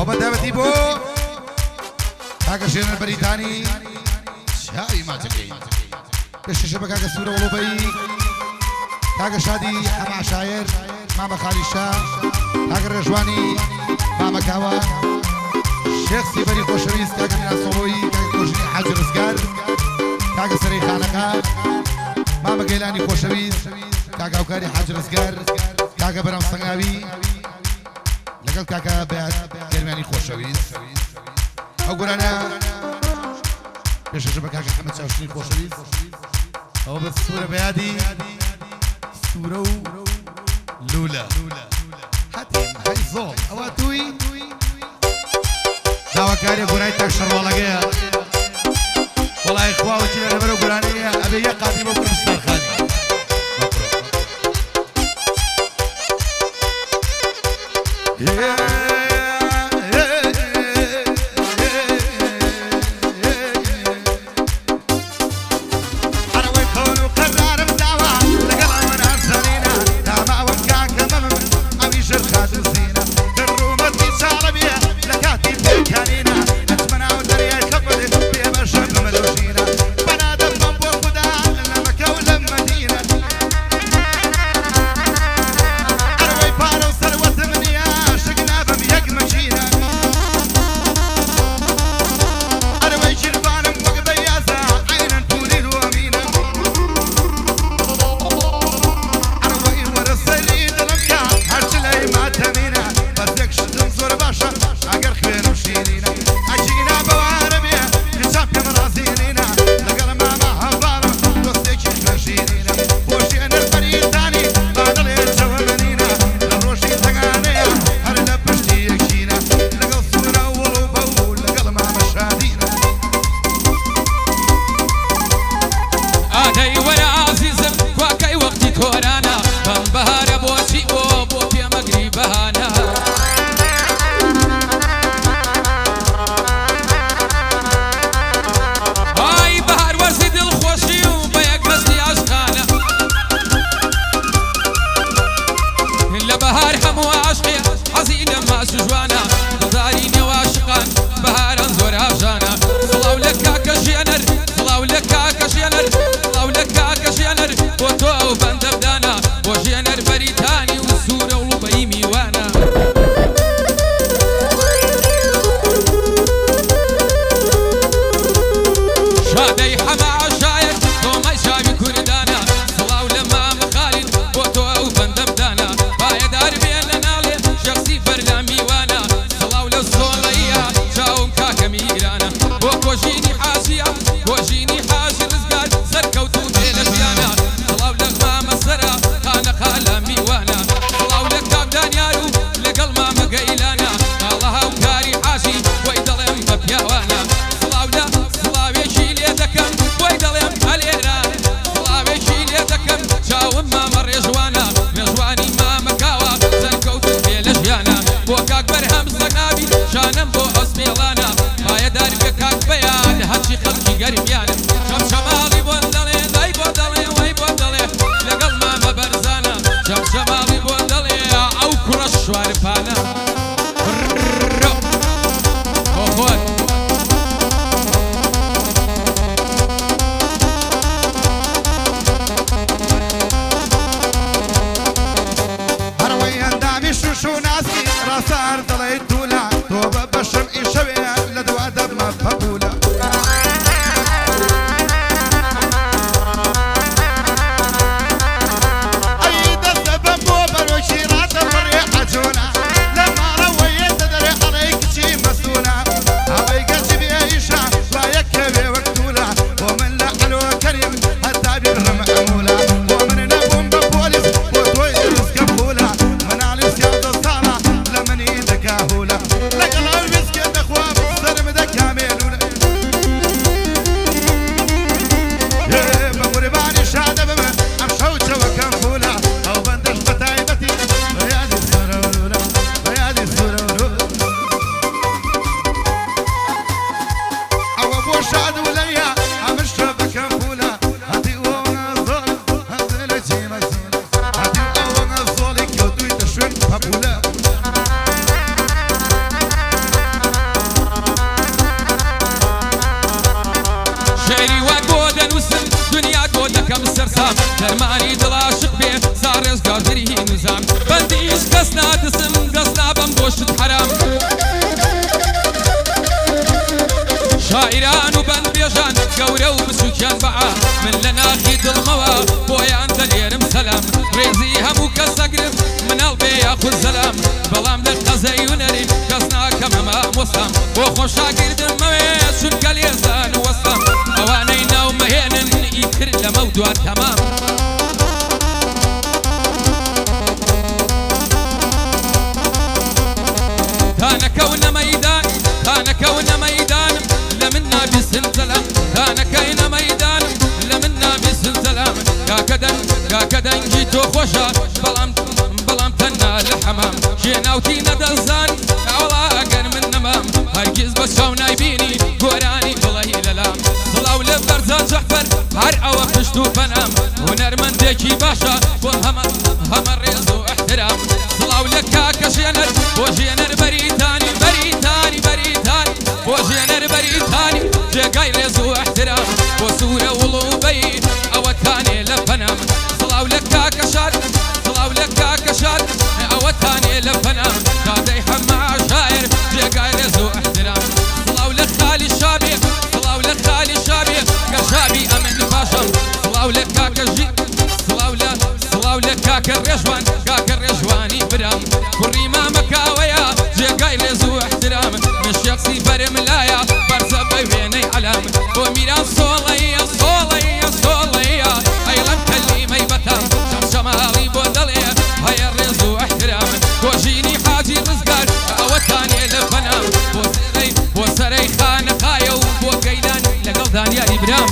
او بدابتي بو كاكشين البريطاني شاوي ما تقين كش شبكة كسورة ولوبي كاك شادي حما شاير ماما خالي شاه كاك الرجواني ماما كاوا شيخ سيبري خوشويس كاك من الصوروي كاك كوشني حاج رزقار كاك سري خانقا ماما قيلاني خوشويس كاك اوكاري حاج رزقار كاك برام صنغاوي لقل كاك بعد كرماني خوشويس اقول انا بيش شبكة كاك حمد شاوشني خوشويس او بس صورة بيادي صورة لولا حتى حيزول اواتوي داوا كاري قراي تكشر والله جاي والله اخوة وجينا نبرو قرانية ابي يقاضي بكرة مستر خالي كانينا بەسام دەرمانی دڵاشت بێ ساڕێزگاتری نزان بەندیش کەس نادسم دەست نابەم بۆ شت حرام شاعران و بەند بێژان گەورە و بچووکیان بەعا من لە ناخی دڵمەوە بۆیان دەلێرم سەلام ڕێزی هەموو کەس ئەگرم مناڵ بێ یاخود زەلام بەڵام لە قەزەی هونەری کەس ناکەم ئەمام وەستام بۆ خۆشاگردم مەوێ چونکە لێزان وەستام ئەوانەی ناومەهێنن ئیتر لەمە و دوات تەمام تانەکەونە مەیدان تانەکەونە مەیدانم لە من نابیسن زەلام تانەکەینە مەیدانم لە من نابیسن زەلام کاکە دەنگی تۆ خۆشە بەڵام تەنها لە حەمام ژێناوتی نەدەزان ئەوڵا ئەگەر من نەمام هەرگیز بە چاو نایبینی گۆرانی بڵی لەلام سڵاو لە بەرزە جەحفەر هەر ئەوە پشت و پەنام هونەرمەندێکی باشە بۆ هەمە ڕێز و احترام سڵاو لە کاکە ژێنەر بۆ ژێنەر بەریتانی بۆ ژێنەر بەریتانی جێگای ڕێز و احترام بۆ سوورە وڵوبەی ئەوەتانێ لە پەنام سڵاو لە کاکە شاد ئەوەتانێ لە پەنام دادەی هەمە عەشایر جێگای ڕێز و احترام سڵاو لە خالی شابێ کە شابی ئەمن باشم سڵاو لە کاکە ژی سڵاو لە کاکە ڕێژوانی برام کوڕی مامەکاوەیە جێگای ڕێز و احترام من شەخسی بەرم لایە بەرزە بە وێنەی عەلام بۆ میران سۆڵەیە ئەیڵەم کەلیمەی بەتام شەمشەماڵی بۆ دەڵێ هەیە ڕێز و احترام بۆ ژینی حاجی ڕزگار ئەوەتانێ لە پەنام بۆ سەرەی خانەقایە و بۆ گەیلان لەگەڵ دانیاری برام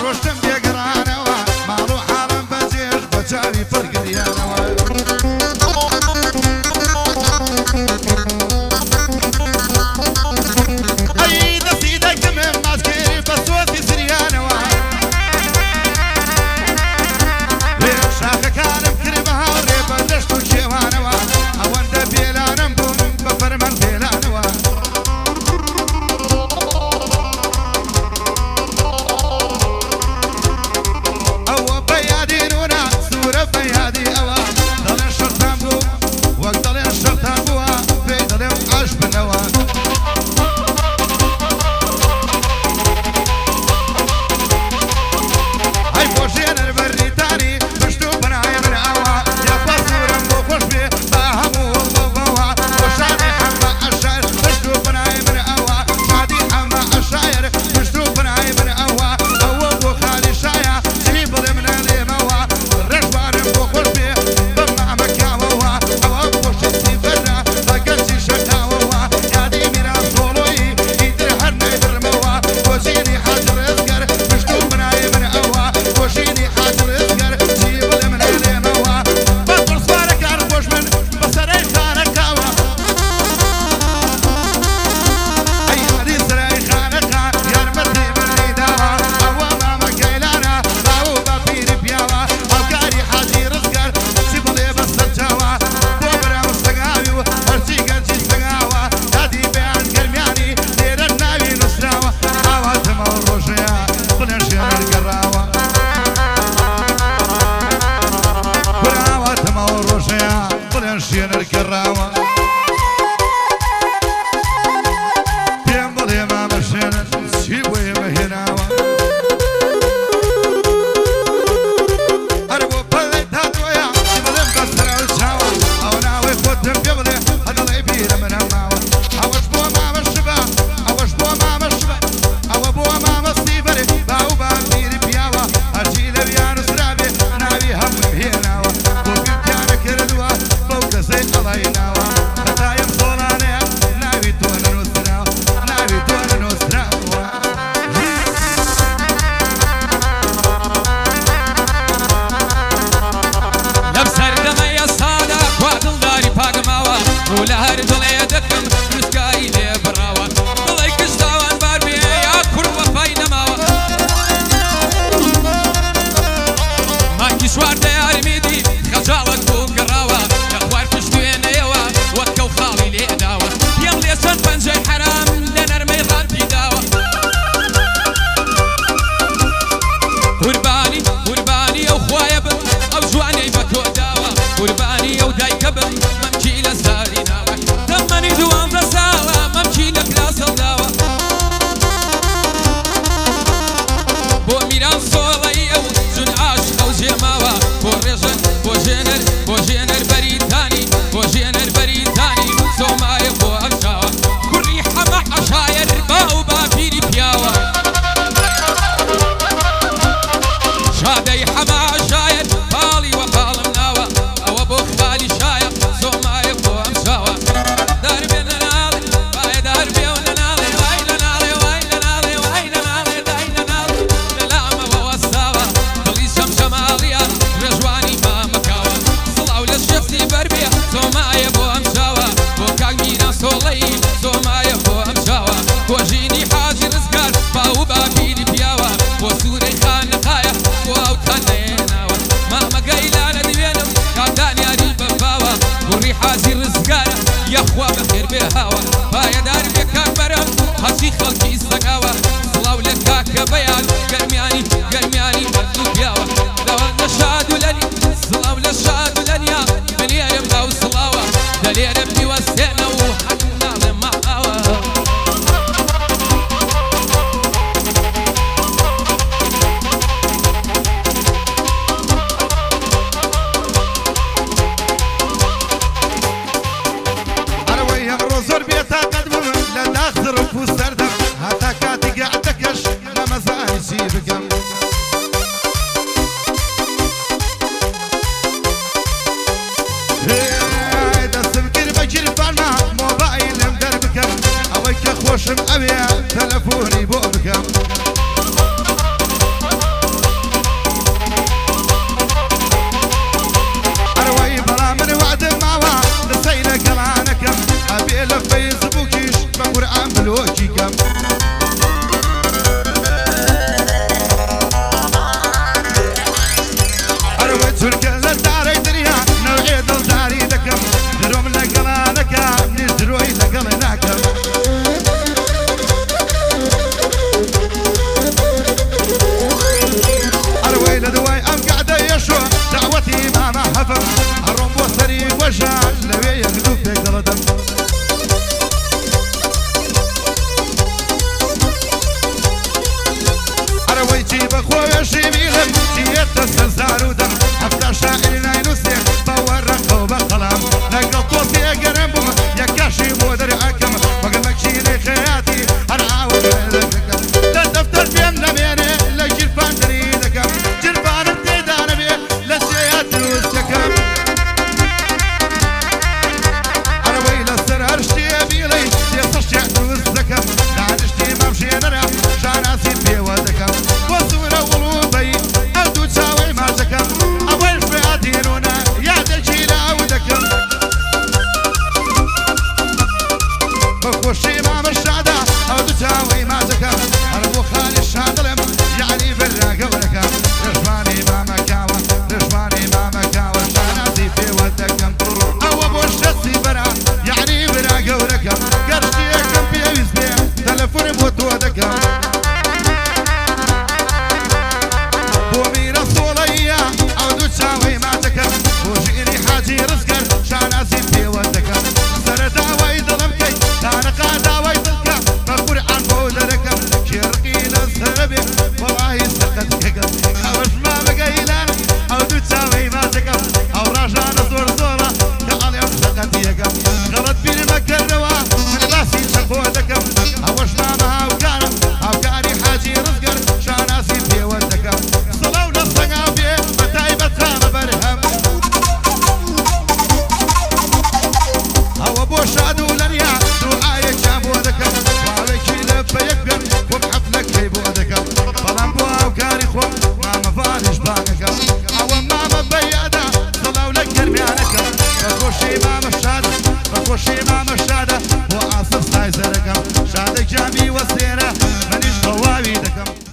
ڕۆشتم بێگەڕانەوە ماڵ و حاڵم بەجێش بە چاوی فەرگریانەوە ئەی دەستی دەکەمێ ماسکێری بە سۆزی زریانەوە لێ شاخەکانم کرد بە هاوڕێ بە دەشت و کێوانەوە ئەوەندە بێلانم بووم بە فەرمان بێلانەوە Now دوشوار دەیارمیدی خەجاڵت بوو گەڕاوە لە خوار پشتوێنەیەوە وەکە و خاڵی لێداوە پێم لێ چەند پەنجەی حرام لە نەرمەی ڕاندی داوە قوربانی قوربانی ئەو خوایە بم ئەو جوانەی بە تۆ داوە قوربانی ئەو دایکە بم مەمکی لە زاری ناوە دەمەنی 12 ساڵە مەمکی لە کلاسەڵ داوە بۆ میران سۆڵەی ئەو جون عاشق ئەو جێماوە بۆ ڕێژن بۆ ژێنەر بەریتانی بۆ ژێنەر بەریتانی سۆمایە بۆ ئەمشاوە کوڕی حەمە عەشایر با و باپیری پیاوە شادەی حەمە عەشایر باڵی وە باڵم ناوە ئەوە بۆ خالی شایە سۆمایە بۆ ئەمشاوە دەربێ نەناڵێ وایە دەربێ و نەناڵێ وای لەناڵێ وای لەناڵێ وای لەناڵێ دای لەناڵێ لەلامەوە وەستاوە دڵی شەمشەماڵیە ڕێژوانی مامەکاوە سڵاو لە شێفتی بەربێ سۆمایە بۆ ئەمشاوە بۆ کاک میران سۆڵەی سۆمایە بۆ ئەمشاوە بۆ ژینی حاجی ڕزگار باو باپیری پیاوە بۆ سوورەی خانەقایە بۆ ئەوتان نێناوە مامەگەیلانە دوێنم کاتانیاری بەفاوە کوڕی حاجی ڕزگارە یەخوا بەخێر بێ هاوە پایەداری بێ کاک بەرەم حەجی خەڵکی سەگاوە سڵاو لە کاکە بەیان گەرمیانی بەردوو پیاوە دەوە لە شاد و لەنی سڵاو لە شاد و لەنیا بنێرم داو سڵاوە دەلێرە پیوەستێنە و حەق ناڵێ ماوە ئەرەوەی ئەمڕۆ زۆر بێتاقەت بووم لە داخ زرف و سەردەم هەتا کاتی گەعتەکەش نەمەزانی چی بگەم دەستم کرد بە گیرفانما مۆبایلم دەربکەم ئەوەی کە خۆشم ئەوێ تەلەفۆنی بۆ بکەم ئەرەوەی بەڵام من وعدم ماوە لەسەیرە گەڵانەکەم ئەبێ لە فەیسبووکیش بە قورئان بلۆکی کەم ئەرەوەی چورکە لە دارەی دنیا نەوعێ دڵداری دەکەم درۆم لە گەڵانەکە نیش درۆی لەگەڵ ناکەم ئەرەوەی لە دوای ئەم کاتە یەشۆ داوەتی مامە هەفەم ئەڕۆم بۆ سەری گۆژان لەوێ یەکدوو پێک دەڵەدەم ئەرەوەی چی بەخۆوێشی میڵم چیەتە سەرزار و دەم هەفتا شاعری ناینووسێ بەوەڕەقە و بە قەڵام لەگەڵ تۆسی ئەگەرم بووم یەکاشی بۆ دەرعەکەم وەگە مەکشینەی خەیاتی هەر ئاوە دەکەم لە دەفتەر پێم نەمێنێ لە گیرفان دەری دەکەم گیرفانم تێدا نەبێ لە سێیا دروست دەکەم ئەرەوەی لەسەر هەر شتێ بیڵێ سێسە شێع دروست دەکەم دانیشتی مەمشێنەرە شاناسی پێوە دەکەم بۆ سوورە وڵوبەی ئەو دوو چاوەی ماچەکەم ئەوەش بێ ئادێنونە یادێکی لاو دەکەم بە خۆشی مامە شادا ئەو دوو چاوەی ماچەکەم هەر بۆ خالی شادڵم یعنی بەراگەورەکەم ڕێژوانی مامەکاوە ڕێژوانی مامەکاوە شاناسی پێوە دەکەم ئەوە بۆ شەسی بەرا یعنی بەراگەورەکەم گەرشتێکم پێویست بێ تەلەفۆنم بۆ تۆ دەکەم بۆ میرە سۆڵەیە ئەو دوو چاوەی ماچەکەم بۆ ژینی حاجی ڕزگەر شاناسی پێوە دەکەم سەرە داوای دڵم کەی تانەقا داوای دڵکە بە قورئان بۆ دەرەکەم کێڕقی لەسەرە بێ وەڵاهی سەقەت کەکەم ئەوەش مامەگەیلان ئەو دوو چاوەی ماچەکەم ئەو ڕاژانە زۆر زۆرە کە ئەڵێم سەقەت یەکەم غەڵەت بیرمەکردەوە من باسی چەقۆ دەکەم ئەوەش مامە هاوکارم هاوکاری حاجی ڕزگەر شاناسی پێوە دەکەم سڵاو لە سەنگاو بێ بە تایبەت چامە بەرهەم ئەوە بۆ شاد و لەنیا دوعایەکیان بۆ دەکەم واوێکی لە بەیەک بێن خۆم حەفلەکەی بۆ دەکەم بەڵام بۆ هاوکاری خۆم مامە فاریش باگەکەم ئەوە مامە بەیادا سڵاو لە گەرمیانەکەم بە خۆشی مامە شادە بە خۆشی مامە شادە